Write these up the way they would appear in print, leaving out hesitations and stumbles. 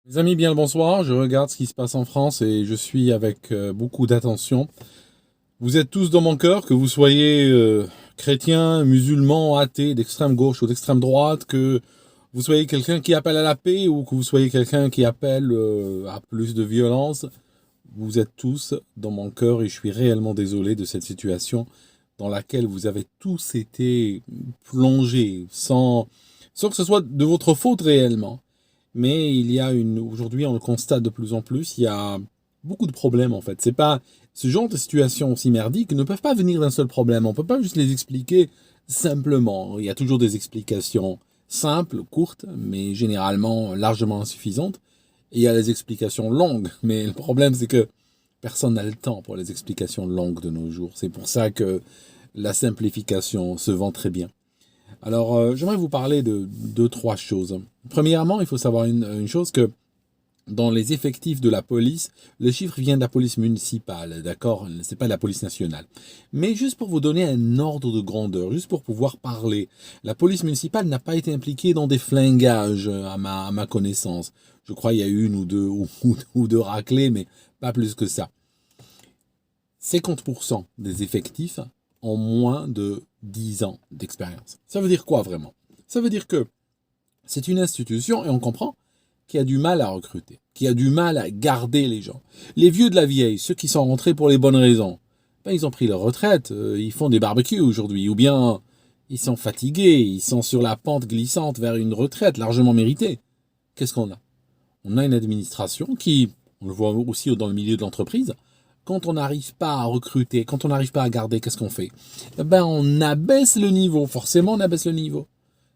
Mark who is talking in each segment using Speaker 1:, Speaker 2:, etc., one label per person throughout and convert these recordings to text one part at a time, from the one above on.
Speaker 1: Mes amis, bien le bonsoir. Je regarde ce qui se passe en France et je suis avec beaucoup d'attention. Vous êtes tous dans mon cœur, que vous soyez chrétiens, musulmans, athées, d'extrême gauche ou d'extrême droite, que vous soyez quelqu'un qui appelle à la paix ou que vous soyez quelqu'un qui appelle à plus de violence. Vous êtes tous dans mon cœur et je suis réellement désolé de cette situation dans laquelle vous avez tous été plongés sans que ce soit de votre faute réellement. Mais aujourd'hui, on le constate de plus en plus, il y a beaucoup de problèmes en fait. C'est pas ce genre de situations aussi merdiques ne peuvent pas venir d'un seul problème. On peut pas juste les expliquer simplement. Il y a toujours des explications simples, courtes, mais généralement largement insuffisantes. Et il y a les explications longues, mais le problème c'est que personne n'a le temps pour les explications longues de nos jours. C'est pour ça que la simplification se vend très bien. Alors, j'aimerais vous parler de deux, trois choses. Premièrement, il faut savoir une chose que dans les effectifs de la police, le chiffre vient de la police municipale, d'accord? C'est pas de la police nationale. Mais juste pour vous donner un ordre de grandeur, juste pour pouvoir parler, la police municipale n'a pas été impliquée dans des flingages à ma connaissance. Je crois qu'il y a eu une ou deux, ou deux raclées, mais pas plus que ça. 50% des effectifs ont moins de 10 ans d'expérience. Ça veut dire quoi vraiment? Ça veut dire que c'est une institution, et on comprend, qui a du mal à recruter, qui a du mal à garder les gens. Les vieux de la vieille, ceux qui sont rentrés pour les bonnes raisons, ben ils ont pris leur retraite, ils font des barbecues aujourd'hui, ou bien ils sont fatigués, ils sont sur la pente glissante vers une retraite largement méritée. Qu'est-ce qu'on a? On a une administration qui, on le voit aussi dans le milieu de l'entreprise, quand on n'arrive pas à recruter, quand on n'arrive pas à garder, qu'est-ce qu'on fait? Ben, on abaisse le niveau. Forcément, on abaisse le niveau.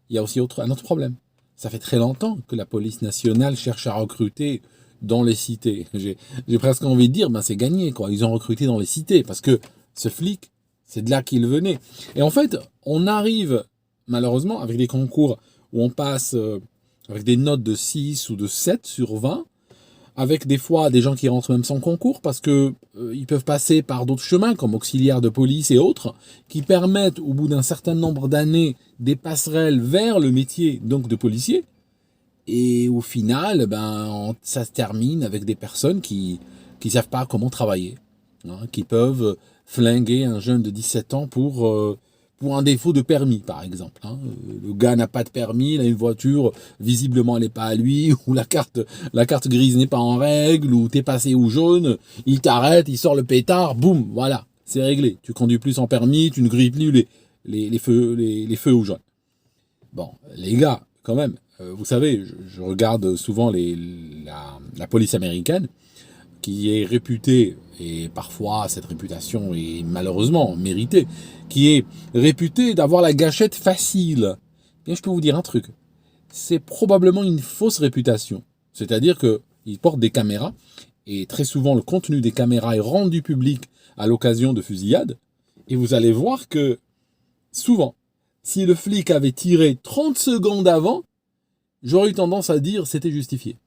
Speaker 1: Il y a aussi un autre problème. Ça fait très longtemps que la police nationale cherche à recruter dans les cités. J'ai presque envie de dire, ben, c'est gagné, quoi. Ils ont recruté dans les cités parce que ce flic, c'est de là qu'il venait. Et en fait, on arrive, malheureusement, avec des concours où on passe avec des notes de 6 ou de 7 sur 20, avec des fois des gens qui rentrent même sans concours parce que ils peuvent passer par d'autres chemins comme auxiliaires de police et autres qui permettent au bout d'un certain nombre d'années des passerelles vers le métier donc de policier, et au final ça se termine avec des personnes qui savent pas comment travailler, hein, qui peuvent flinguer un jeune de 17 ans pour un défaut de permis, par exemple. Hein. Le gars n'a pas de permis, il a une voiture, visiblement elle n'est pas à lui, ou la carte grise n'est pas en règle, ou t'es passé au jaune, il t'arrête, il sort le pétard, boum, voilà, c'est réglé. Tu conduis plus sans permis, tu ne grilles plus les feux au jaune. Bon, les gars, quand même, vous savez, je regarde souvent la police américaine, qui est réputée, et parfois cette réputation est malheureusement méritée, qui est réputée d'avoir la gâchette facile. Bien, je peux vous dire un truc, c'est probablement une fausse réputation. C'est-à-dire qu'ils portent des caméras, et très souvent le contenu des caméras est rendu public à l'occasion de fusillades, et vous allez voir que souvent, si le flic avait tiré 30 secondes avant, j'aurais eu tendance à dire c'était justifié.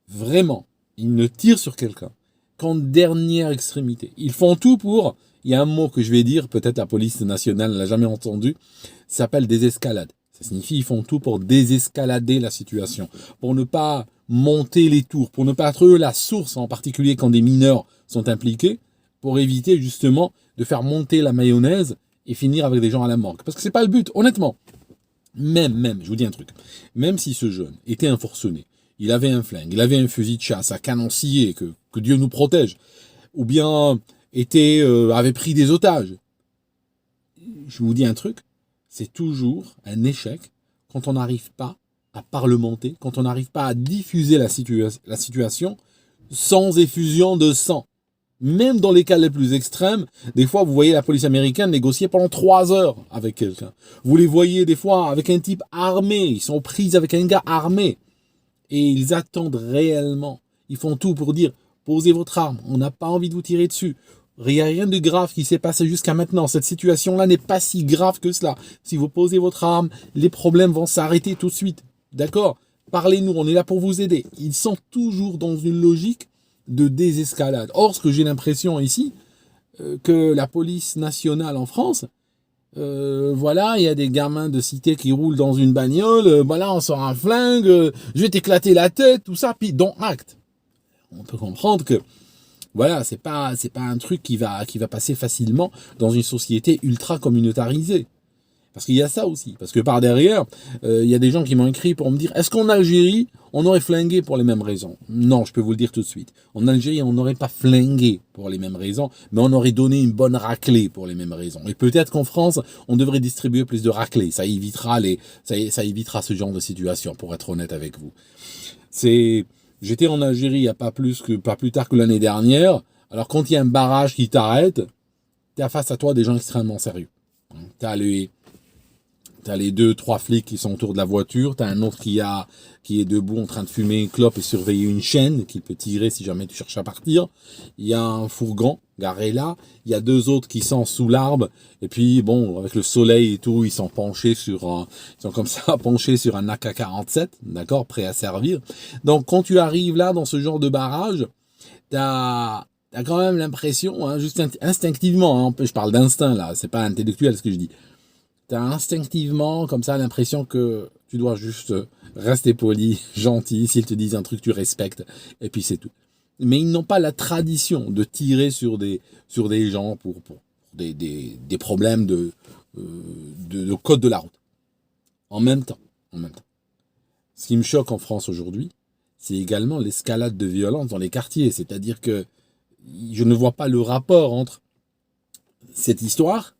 Speaker 1: Vraiment, ils ne tirent sur quelqu'un qu'en dernière extrémité. Ils font tout pour, il y a un mot que je vais dire, peut-être la police nationale ne l'a jamais entendu, ça s'appelle désescalade. Ça signifie ils font tout pour désescalader la situation, pour ne pas monter les tours, pour ne pas être eux la source, en particulier quand des mineurs sont impliqués, pour éviter justement de faire monter la mayonnaise et finir avec des gens à la morgue. Parce que c'est pas le but, honnêtement. Même, je vous dis un truc, même si ce jeune était un forcené, il avait un flingue, il avait un fusil de chasse, un canon scié, que Dieu nous protège, ou bien avait pris des otages, je vous dis un truc, c'est toujours un échec quand on n'arrive pas à parlementer, quand on n'arrive pas à diffuser la situation sans effusion de sang. Même dans les cas les plus extrêmes, des fois, vous voyez la police américaine négocier pendant 3 heures avec quelqu'un. Vous les voyez des fois avec un type armé. Ils sont pris avec un gars armé. Et ils attendent réellement. Ils font tout pour dire, posez votre arme. On n'a pas envie de vous tirer dessus. Il n'y a rien de grave qui s'est passé jusqu'à maintenant. Cette situation-là n'est pas si grave que cela. Si vous posez votre arme, les problèmes vont s'arrêter tout de suite. D'accord? Parlez-nous, on est là pour vous aider. Ils sont toujours dans une logique de désescalade. Or, ce que j'ai l'impression ici, que la police nationale en France, voilà, il y a des gamins de cité qui roulent dans une bagnole, voilà, on sort un flingue, je vais t'éclater la tête, tout ça, puis don't act. On peut comprendre que, voilà, c'est pas un truc qui va passer facilement dans une société ultra communautarisée. Parce qu'il y a ça aussi. Parce que par derrière, il y a des gens qui m'ont écrit pour me dire, est-ce qu'en Algérie, on aurait flingué pour les mêmes raisons? Non, je peux vous le dire tout de suite. En Algérie, on n'aurait pas flingué pour les mêmes raisons, mais on aurait donné une bonne raclée pour les mêmes raisons. Et peut-être qu'en France, on devrait distribuer plus de raclées. Ça évitera ça évitera ce genre de situation, pour être honnête avec vous. J'étais en Algérie il n'y a pas plus tard que l'année dernière. Alors quand il y a un barrage qui t'arrête, t'as face à toi des gens extrêmement sérieux. T'as les 2-3 flics qui sont autour de la voiture. T'as un autre qui est debout en train de fumer une clope et surveiller une chaîne qu'il peut tirer si jamais tu cherches à partir. Il y a un fourgon garé là. Il y a 2 autres qui sont sous l'arbre. Et puis, bon, avec le soleil et tout, ils sont penchés penchés sur un AK-47, d'accord, prêt à servir. Donc, quand tu arrives là, dans ce genre de barrage, t'as quand même l'impression, hein, juste instinctivement, hein, je parle d'instinct là, c'est pas intellectuel ce que je dis. T'as instinctivement comme ça l'impression que tu dois juste rester poli, gentil, s'ils te disent un truc tu respectes, et puis c'est tout. Mais ils n'ont pas la tradition de tirer sur des gens pour des problèmes de code de la route. En même temps. Ce qui me choque en France aujourd'hui, c'est également l'escalade de violence dans les quartiers. C'est-à-dire que je ne vois pas le rapport entre cette histoire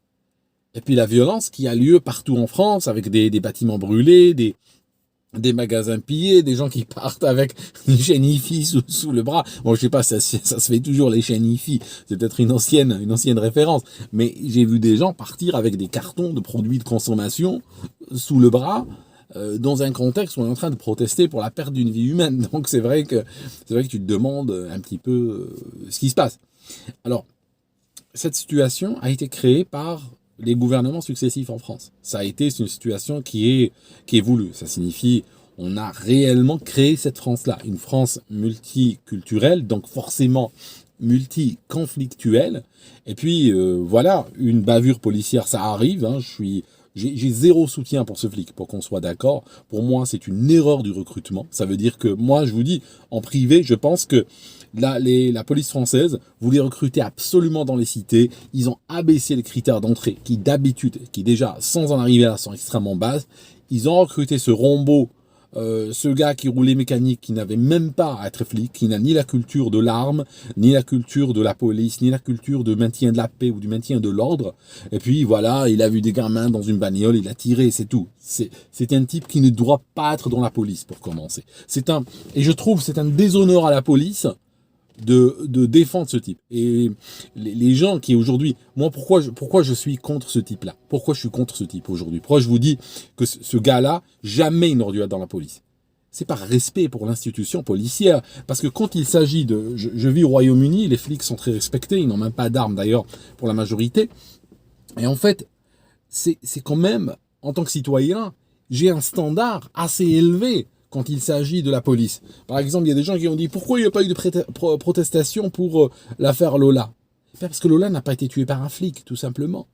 Speaker 1: et puis la violence qui a lieu partout en France, avec des bâtiments brûlés, des magasins pillés, des gens qui partent avec une chaîne IFI sous le bras. Bon, je sais pas, ça se fait toujours les chaînes IFI. C'est peut-être une ancienne référence. Mais j'ai vu des gens partir avec des cartons de produits de consommation sous le bras, dans un contexte où on est en train de protester pour la perte d'une vie humaine. Donc c'est vrai que tu te demandes un petit peu ce qui se passe. Alors, cette situation a été créée par les gouvernements successifs en France. C'est une situation qui est voulue. Ça signifie, on a réellement créé cette France-là. Une France multiculturelle, donc forcément multiconflictuelle. Et puis, voilà, une bavure policière, ça arrive. Hein, j'ai zéro soutien pour ce flic, pour qu'on soit d'accord. Pour moi, c'est une erreur du recrutement. Ça veut dire que moi, je vous dis, en privé, je pense que la police française voulait recruter absolument dans les cités. Ils ont abaissé les critères d'entrée, qui d'habitude, qui déjà, sans en arriver là, sont extrêmement basses. Ils ont recruté ce Rombaud, ce gars qui roulait mécanique, qui n'avait même pas à être flic, qui n'a ni la culture de l'arme, ni la culture de la police, ni la culture de maintien de la paix ou du maintien de l'ordre. Et puis voilà, il a vu des gamins dans une bagnole, il a tiré, c'est tout. C'est un type qui ne doit pas être dans la police, pour commencer. Et je trouve c'est un déshonneur à la police de défendre ce type. Et les gens qui aujourd'hui, moi pourquoi je suis contre ce type-là? Pourquoi je suis contre ce type aujourd'hui? Pourquoi je vous dis que ce gars-là, jamais il n'aurait dû être dans la police? C'est par respect pour l'institution policière. Parce que quand il s'agit je vis au Royaume-Uni, les flics sont très respectés, ils n'ont même pas d'armes d'ailleurs pour la majorité. Et en fait, c'est quand même, en tant que citoyen, j'ai un standard assez élevé quand il s'agit de la police. Par exemple, il y a des gens qui ont dit pourquoi il n'y a pas eu de protestation pour l'affaire Lola? Parce que Lola n'a pas été tuée par un flic, tout simplement.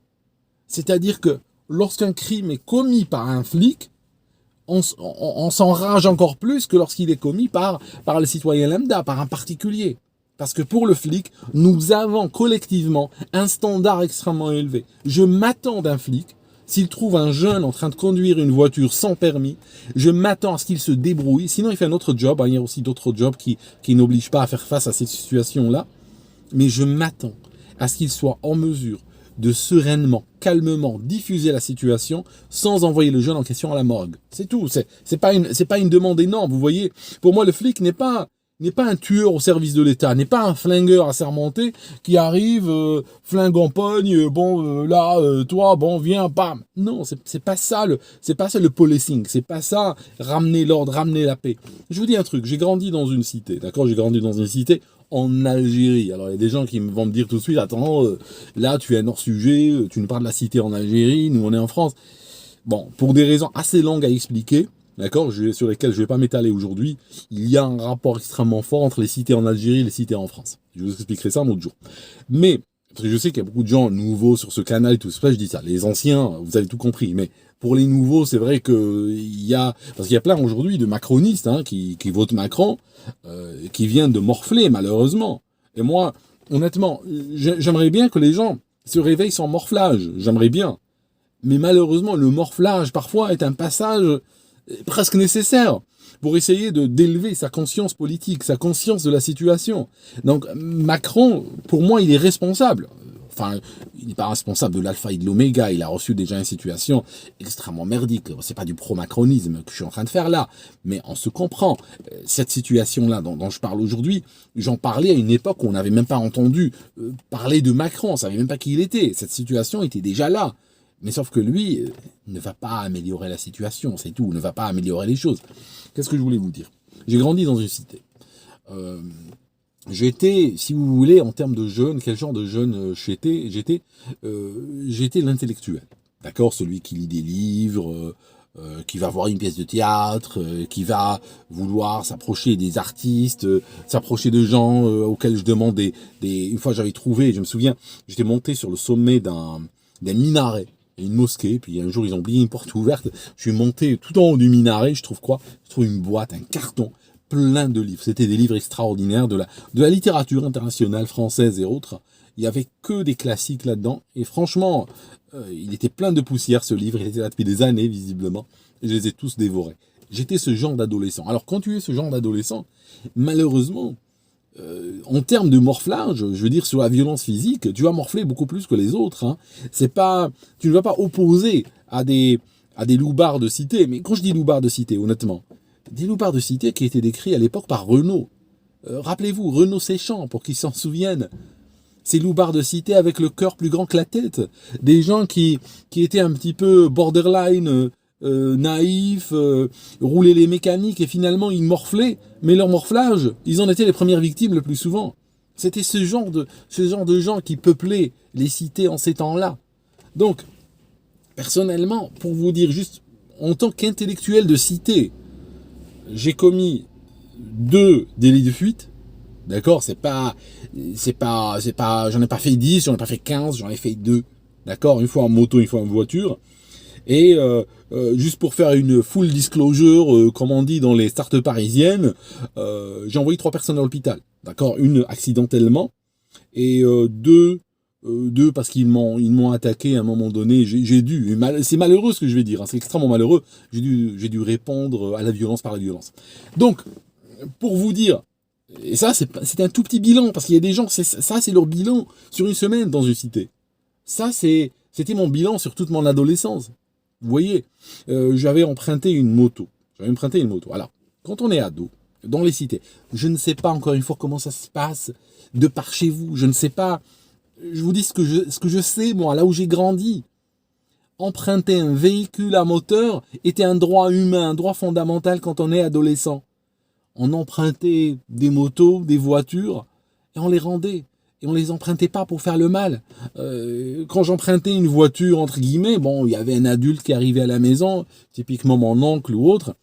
Speaker 1: C'est-à-dire que lorsqu'un crime est commis par un flic, on s'enrage encore plus que lorsqu'il est commis par le citoyen lambda, par un particulier. Parce que pour le flic, nous avons collectivement un standard extrêmement élevé. Je m'attends d'un flic, s'il trouve un jeune en train de conduire une voiture sans permis, je m'attends à ce qu'il se débrouille. Sinon, il fait un autre job. Il y a aussi d'autres jobs qui n'obligent pas à faire face à cette situation-là. Mais je m'attends à ce qu'il soit en mesure de sereinement, calmement diffuser la situation sans envoyer le jeune en question à la morgue. C'est tout. C'est pas une demande énorme. Vous voyez, pour moi, le flic n'est pas un tueur au service de l'État, n'est pas un flingueur assermenté qui arrive, flingue en pogne, toi, viens, bam. Non, c'est pas ça le policing, c'est pas ça ramener l'ordre, ramener la paix. Je vous dis un truc, j'ai grandi dans une cité, d'accord? J'ai grandi dans une cité en Algérie. Alors il y a des gens qui vont me dire tout de suite, attends, là tu es un hors-sujet, tu nous parles de la cité en Algérie, nous on est en France. Bon, pour des raisons assez longues à expliquer, d'accord, sur lesquels je ne vais pas m'étaler aujourd'hui, il y a un rapport extrêmement fort entre les cités en Algérie et les cités en France. Je vous expliquerai ça un autre jour. Mais parce que je sais qu'il y a beaucoup de gens nouveaux sur ce canal, tout ça, je dis ça. Les anciens, vous avez tout compris, mais pour les nouveaux, c'est vrai parce qu'il y a plein aujourd'hui de macronistes qui votent Macron, qui viennent de morfler malheureusement. Et moi, honnêtement, j'aimerais bien que les gens se réveillent sans morflage. J'aimerais bien. Mais malheureusement, le morflage, parfois, est un passage presque nécessaire pour essayer d'élever sa conscience politique, sa conscience de la situation. Donc, Macron, pour moi, il est responsable. Enfin, il n'est pas responsable de l'alpha et de l'oméga. Il a reçu déjà une situation extrêmement merdique. C'est pas du pro-macronisme que je suis en train de faire là. Mais on se comprend. Cette situation-là dont je parle aujourd'hui, j'en parlais à une époque où on n'avait même pas entendu parler de Macron. On ne savait même pas qui il était. Cette situation était déjà là. Mais sauf que lui ne va pas améliorer la situation, c'est tout, ne va pas améliorer les choses. Qu'est-ce que je voulais vous dire? J'ai grandi dans une cité. J'étais, si vous voulez, en termes de jeune, quel genre de jeune j'étais l'intellectuel. D'accord? Celui qui lit des livres, qui va voir une pièce de théâtre, qui va vouloir s'approcher des artistes, s'approcher de gens auxquels je demande Une fois j'avais trouvé, je me souviens, j'étais monté sur le sommet d'un minaret. Une mosquée, puis un jour ils ont oublié une porte ouverte, je suis monté tout en haut du minaret, je trouve une boîte, un carton, plein de livres, c'était des livres extraordinaires de la littérature internationale, française et autres, il y avait que des classiques là-dedans, et franchement, il était plein de poussière ce livre, il était là depuis des années visiblement, et je les ai tous dévorés. J'étais ce genre d'adolescent. Alors quand tu es ce genre d'adolescent, malheureusement, en termes de morflage, je veux dire sur la violence physique, tu vas morfler beaucoup plus que les autres. Tu ne vas pas opposer à des loupards de cité. Mais quand je dis loupards de cité, honnêtement, des loupards de cité qui étaient décrits à l'époque par Renaud. Rappelez-vous, Renaud Séchant, pour qu'ils s'en souviennent. Ces loupards de cité avec le cœur plus grand que la tête. Des gens qui étaient un petit peu borderline, naïfs, rouler les mécaniques et finalement ils morflaient, mais leur morflage, ils en étaient les premières victimes le plus souvent. C'était ce genre de gens qui peuplaient les cités en ces temps-là. Donc, personnellement, pour vous dire juste, en tant qu'intellectuel de cité, j'ai commis 2 délits de fuite. D'accord, j'en ai pas fait 10, j'en ai pas fait 15, j'en ai fait 2. D'accord, une fois en moto, une fois en voiture. Et juste pour faire une full disclosure, comme on dit dans les startups parisiennes, j'ai envoyé 3 personnes à l'hôpital. D'accord, une accidentellement et deux parce qu'ils m'ont attaqué à un moment donné. C'est malheureux ce que je vais dire, c'est extrêmement malheureux. J'ai dû répondre à la violence par la violence. Donc, pour vous dire, et ça c'est un tout petit bilan parce qu'il y a des gens, c'est leur bilan sur une semaine dans une cité. Ça c'était mon bilan sur toute mon adolescence. Vous voyez, j'avais emprunté une moto. Alors, quand on est ado, dans les cités, je ne sais pas encore une fois comment ça se passe de par chez vous. Je ne sais pas. Je vous dis ce que je sais, moi, là où j'ai grandi. Emprunter un véhicule à moteur était un droit humain, un droit fondamental quand on est adolescent. On empruntait des motos, des voitures, et on les rendait. Et on les empruntait pas pour faire le mal. Quand j'empruntais une voiture, entre guillemets, bon, il y avait un adulte qui arrivait à la maison, typiquement mon oncle ou autre,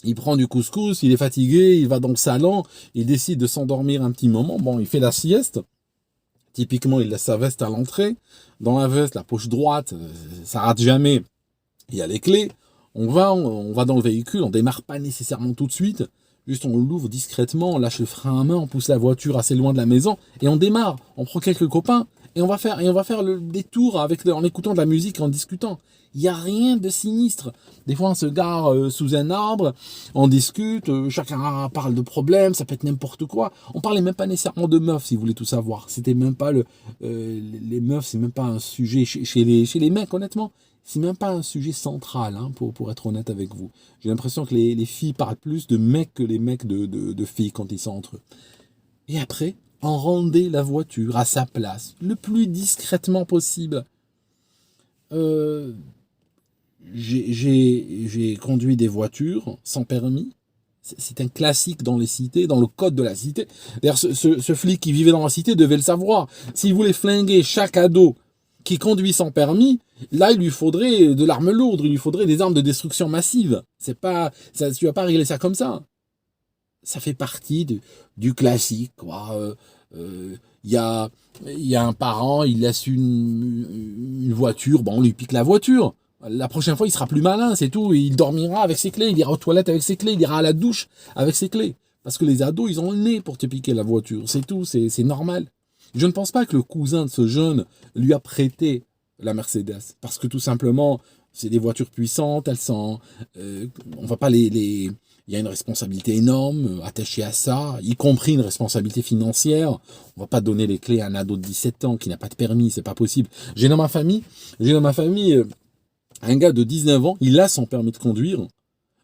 Speaker 1: il prend du couscous, il est fatigué, il va dans le salon, il décide de s'endormir un petit moment, bon, il fait la sieste, typiquement il laisse sa veste à l'entrée, dans la veste, la poche droite, ça rate jamais, il y a les clés, on va dans le véhicule, on démarre pas nécessairement tout de suite, juste on l'ouvre discrètement, on lâche le frein à main, on pousse la voiture assez loin de la maison et on démarre. On prend quelques copains et on va faire le détour en écoutant de la musique, en discutant. Il n'y a rien de sinistre. Des fois on se gare sous un arbre, on discute, chacun parle de problèmes, ça peut être n'importe quoi. On parlait même pas nécessairement de meufs si vous voulez tout savoir. C'était même pas les meufs, c'est même pas un sujet chez les mecs honnêtement. C'est même pas un sujet central, pour être honnête avec vous. J'ai l'impression que les filles parlent plus de mecs que les mecs de filles quand ils sont entre eux. Et après, on rendait la voiture à sa place, le plus discrètement possible. J'ai conduit des voitures sans permis. C'est un classique dans les cités, dans le code de la cité. D'ailleurs, ce flic qui vivait dans la cité devait le savoir. S'il voulait flinguer chaque ado qui conduit sans permis, là, il lui faudrait de l'arme lourde, il lui faudrait des armes de destruction massive. Tu vas pas régler ça comme ça. Ça fait partie du classique, quoi. Il y a un parent, il laisse une voiture, bon, on lui pique la voiture. La prochaine fois, il sera plus malin, c'est tout. Il dormira avec ses clés, il ira aux toilettes avec ses clés, il ira à la douche avec ses clés. Parce que les ados, ils ont le nez pour te piquer la voiture, c'est tout, c'est normal. Je ne pense pas que le cousin de ce jeune lui a prêté la Mercedes. Parce que tout simplement, c'est des voitures puissantes, elles sont... on va pas il y a une responsabilité énorme attachée à ça, y compris une responsabilité financière. On va pas donner les clés à un ado de 17 ans qui n'a pas de permis, c'est pas possible. J'ai dans ma famille un gars de 19 ans, il a son permis de conduire.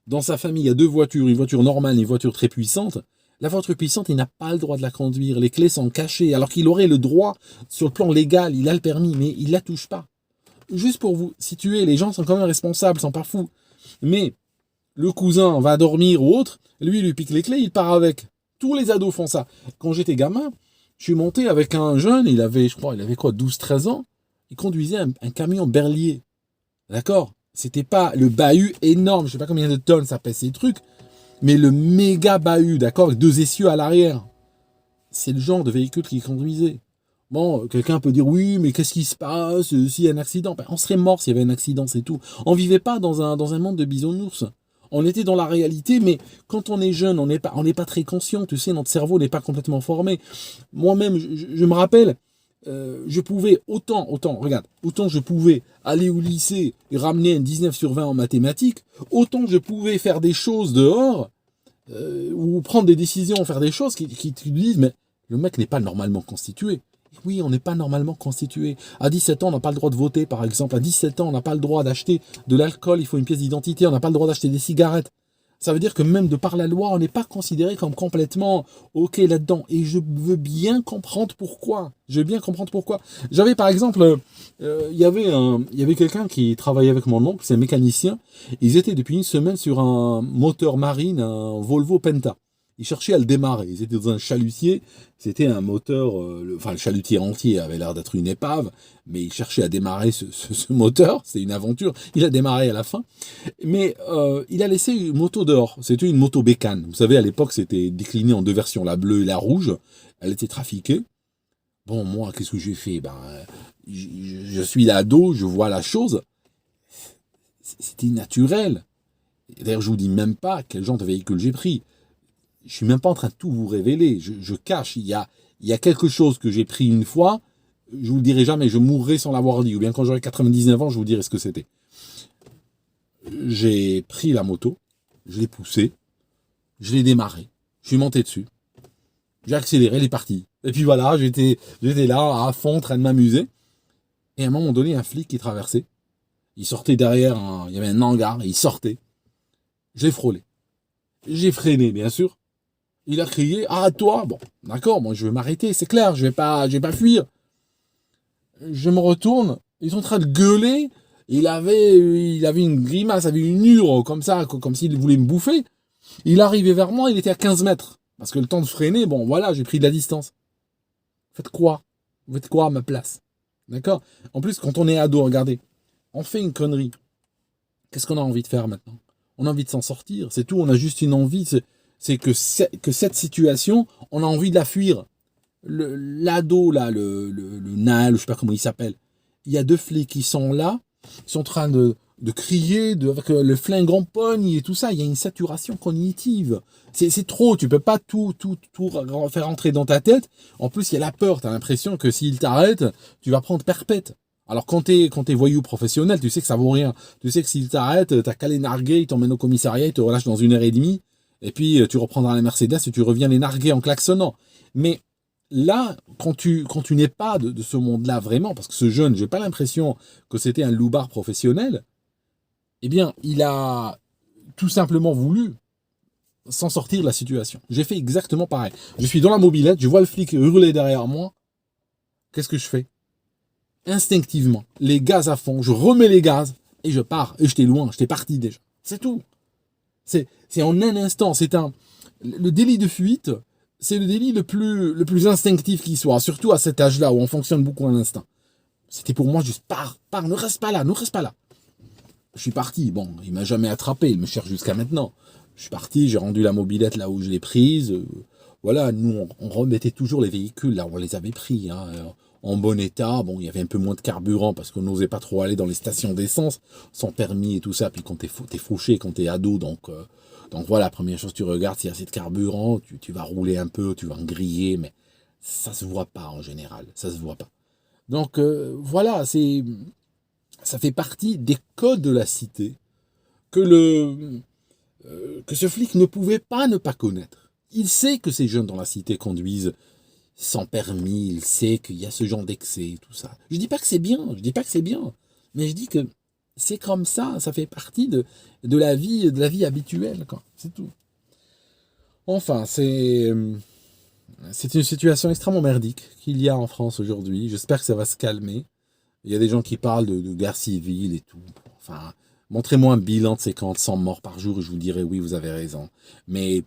Speaker 1: Dans sa famille, il y a deux voitures, une voiture normale et une voiture très puissante. La voiture puissante, il n'a pas le droit de la conduire. Les clés sont cachées, alors qu'il aurait le droit, sur le plan légal, il a le permis, mais il la touche pas. Juste pour vous situer, les gens sont quand même responsables, sont pas fous. Mais le cousin va dormir ou autre, lui, il lui pique les clés, il part avec. Tous les ados font ça. Quand j'étais gamin, je suis monté avec un jeune, il avait quoi, 12-13 ans, il conduisait un camion berlier. D'accord? C'était pas le bahut énorme, je sais pas combien de tonnes ça pèse ces trucs, mais le méga bahut, d'accord, avec deux essieux à l'arrière. C'est le genre de véhicule qu'il conduisait. Bon, quelqu'un peut dire, oui, mais qu'est-ce qui se passe s'il y a un accident? Ben, on serait mort s'il y avait un accident, c'est tout. On vivait pas dans un monde de bisounours. On était dans la réalité, mais quand on est jeune, on n'est pas très conscient, tu sais, notre cerveau n'est pas complètement formé. Moi-même, je me rappelle, je pouvais autant je pouvais aller au lycée et ramener un 19 sur 20 en mathématiques, autant je pouvais faire des choses dehors, ou prendre des décisions, faire des choses qui te disent, mais le mec n'est pas normalement constitué. Oui, on n'est pas normalement constitué. À 17 ans, on n'a pas le droit de voter, par exemple. À 17 ans, on n'a pas le droit d'acheter de l'alcool, il faut une pièce d'identité, on n'a pas le droit d'acheter des cigarettes. Ça veut dire que même de par la loi, on n'est pas considéré comme complètement OK là-dedans. Et je veux bien comprendre pourquoi. J'avais par exemple, il y avait quelqu'un qui travaillait avec mon oncle, c'est un mécanicien. Ils étaient depuis une semaine sur un moteur marine, un Volvo Penta. Ils cherchaient à le démarrer. Ils étaient dans un chalutier. C'était un moteur, le chalutier entier avait l'air d'être une épave, mais ils cherchaient à démarrer ce moteur. C'est une aventure. Il a démarré à la fin. Mais il a laissé une moto dehors. C'était une moto bécane. Vous savez, à l'époque, c'était décliné en deux versions, la bleue et la rouge. Elle était trafiquée. Bon, moi, qu'est-ce que j'ai fait? Je suis l'ado, je vois la chose. C'était naturel. D'ailleurs, je vous dis même pas quel genre de véhicule j'ai pris. Je suis même pas en train de tout vous révéler. Je cache. Il y a quelque chose que j'ai pris une fois. Je vous le dirai jamais. Je mourrai sans l'avoir dit. Ou bien quand j'aurai 99 ans, je vous dirai ce que c'était. J'ai pris la moto. Je l'ai poussée. Je l'ai démarrée. Je suis monté dessus. J'ai accéléré. Elle est partie. Et puis voilà, j'étais là à fond en train de m'amuser. Et à un moment donné, un flic qui traversait. Il sortait derrière. Il y avait un hangar. Et il sortait. Je l'ai frôlé. J'ai freiné, bien sûr. Il a crié, ah, toi, bon, d'accord, moi je vais m'arrêter, c'est clair, je vais pas fuir. Je me retourne, ils sont en train de gueuler, il avait une grimace, avait une ure, comme ça, comme s'il voulait me bouffer. Il arrivait vers moi, il était à 15 mètres. Parce que le temps de freiner, bon, voilà, j'ai pris de la distance. Faites quoi? Vous faites quoi à ma place? D'accord? En plus, quand on est ado, regardez, on fait une connerie. Qu'est-ce qu'on a envie de faire maintenant? On a envie de s'en sortir, c'est tout, on a juste une envie, c'est que cette situation, on a envie de la fuir. L'ado, là, le Nal, je sais pas comment il s'appelle, il y a deux flics qui sont là, ils sont en train de crier, avec le flingue en pogne et tout ça, il y a une saturation cognitive. C'est trop, tu peux pas tout faire entrer dans ta tête. En plus, il y a la peur, tu as l'impression que s'il t'arrête, tu vas prendre perpète. Alors quand t'es voyou professionnel, tu sais que ça vaut rien. Tu sais que s'il t'arrête, t'as qu'à les narguer, il t'emmène au commissariat, il te relâche dans 1 heure et demie. Et puis, tu reprendras la Mercedes et tu reviens les narguer en klaxonnant. Mais là, quand tu n'es pas de ce monde-là vraiment, parce que ce jeune, j'ai pas l'impression que c'était un loupard professionnel, eh bien, il a tout simplement voulu s'en sortir de la situation. J'ai fait exactement pareil. Je suis dans la mobilette, je vois le flic hurler derrière moi. Qu'est-ce que je fais? Instinctivement, les gaz à fond, je remets les gaz et je pars. Et j'étais loin, j'étais parti déjà. C'est tout. C'est en un instant, le délit de fuite, c'est le délit le plus instinctif qui soit, surtout à cet âge-là où on fonctionne beaucoup à l'instinct. C'était pour moi juste pars, ne reste pas là. Je suis parti, bon, il m'a jamais attrapé, il me cherche jusqu'à maintenant. Je suis parti, j'ai rendu la mobilette là où je l'ai prise, voilà, nous, on remettait toujours les véhicules, là, on les avait pris, hein, en bon état. Bon, il y avait un peu moins de carburant parce qu'on n'osait pas trop aller dans les stations d'essence, sans permis et tout ça. Puis quand t'es fauché, quand t'es ado, donc voilà, première chose, tu regardes s'il y a assez de carburant, tu vas rouler un peu, tu vas en griller, mais ça se voit pas en général, ça se voit pas. Donc voilà, ça fait partie des codes de la cité que que ce flic ne pouvait pas ne pas connaître. Il sait que ces jeunes dans la cité conduisent sans permis, il sait qu'il y a ce genre d'excès et tout ça. Je dis pas que c'est bien, je dis pas que c'est bien, mais je dis que c'est comme ça fait partie de la vie habituelle, quoi. C'est tout. Enfin, c'est une situation extrêmement merdique qu'il y a en France aujourd'hui. J'espère que ça va se calmer. Il y a des gens qui parlent de guerre civile et tout. Enfin, montrez-moi un bilan de 50-100 morts par jour et je vous dirai oui, vous avez raison. Mais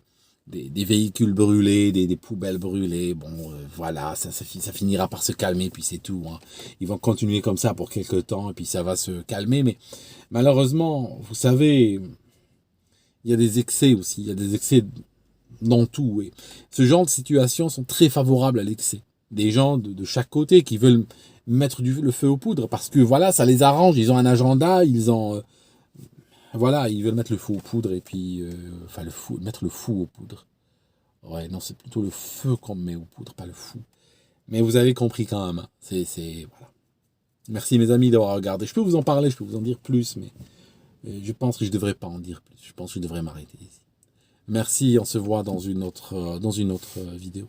Speaker 1: des véhicules brûlés, des poubelles brûlées, bon, voilà, ça finira par se calmer, puis c'est tout. Hein. Ils vont continuer comme ça pour quelques temps et puis ça va se calmer. Mais malheureusement, vous savez, il y a des excès aussi. Il y a des excès dans tout. Et ce genre de situations sont très favorables à l'excès. Des gens de chaque côté qui veulent mettre le feu aux poudres parce que voilà, ça les arrange, ils ont un agenda, voilà, ils veulent mettre le feu aux poudres et puis enfin mettre le fou aux poudres. Ouais, non, c'est plutôt le feu qu'on met aux poudres, pas le fou. Mais vous avez compris quand même. Hein. Voilà. Merci mes amis d'avoir regardé. Je peux vous en parler, je peux vous en dire plus, mais je pense que je devrais pas en dire plus. Je pense que je devrais m'arrêter ici. Merci, on se voit dans une autre vidéo.